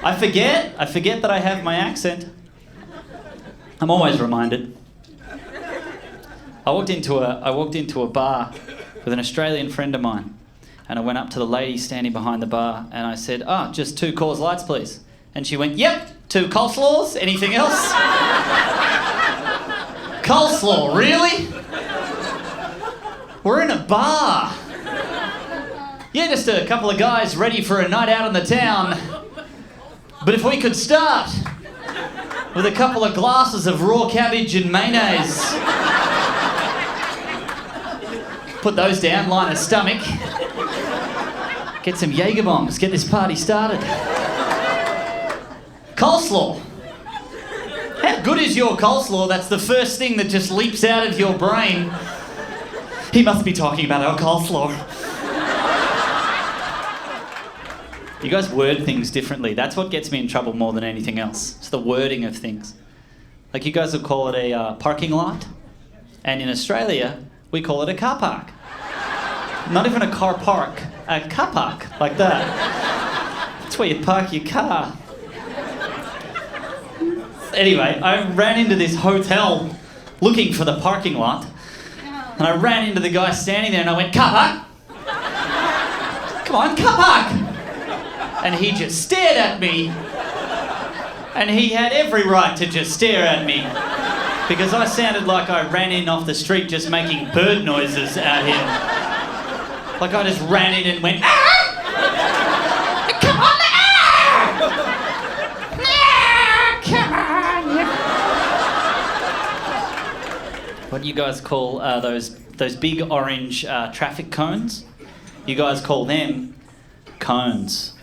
I forget that I have my accent. I'm always reminded. I walked into a bar with an Australian friend of mine, and I went up to the lady standing behind the bar and I said, just 2 Coors Lights, please. And she went, yep, 2 coleslaws, anything else? Coleslaw, really? We're in a bar. Yeah, just a couple of guys ready for a night out in the town. But if we could start with a couple of glasses of raw cabbage and mayonnaise. Put those down, line a stomach. Get some Jaeger bombs, get this party started. Coleslaw. How good is your coleslaw? That's the first thing that just leaps out of your brain. He must be talking about our coleslaw. You guys word things differently. That's what gets me in trouble more than anything else. It's the wording of things. Like you guys will call it a parking lot. And in Australia, we call it a car park. Not even a car park, a car park, like that. That's where you park your car. Anyway, I ran into this hotel looking for the parking lot. And I ran into the guy standing there and I went, car park? Come on, car park! And he just stared at me. And he had every right to just stare at me. Because I sounded like I ran in off the street just making bird noises at him. Like I just ran in and went, ah! Come on, ah! Come on! What do you guys call those big orange traffic cones? You guys call them cones.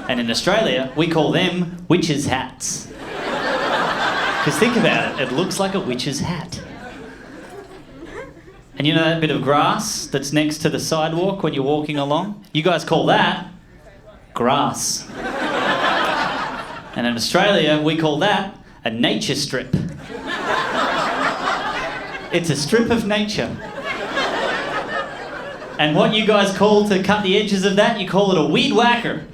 And in Australia, we call them witches' hats. Because think about it, it looks like a witch's hat. And you know that bit of grass that's next to the sidewalk when you're walking along? You guys call that grass. And in Australia, we call that a nature strip. It's a strip of nature. And what you guys call to cut the edges of that, you call it a weed whacker.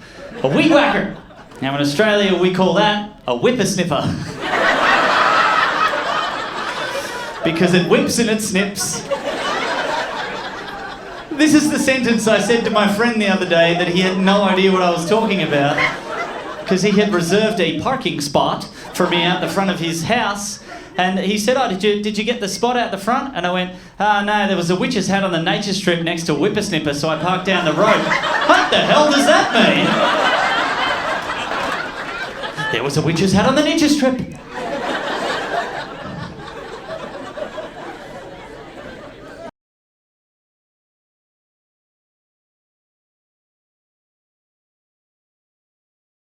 A weed whacker. Now in Australia, we call that a whippersnipper. Because it whips and it snips. This is the sentence I said to my friend the other day that he had no idea what I was talking about. Because he had reserved a parking spot for me out the front of his house. And he said, did you get the spot out the front? And I went, no, there was a witch's hat on the nature strip next to whippersnipper, so I parked down the road. What the hell does that mean? There was a witch's hat on the nature strip.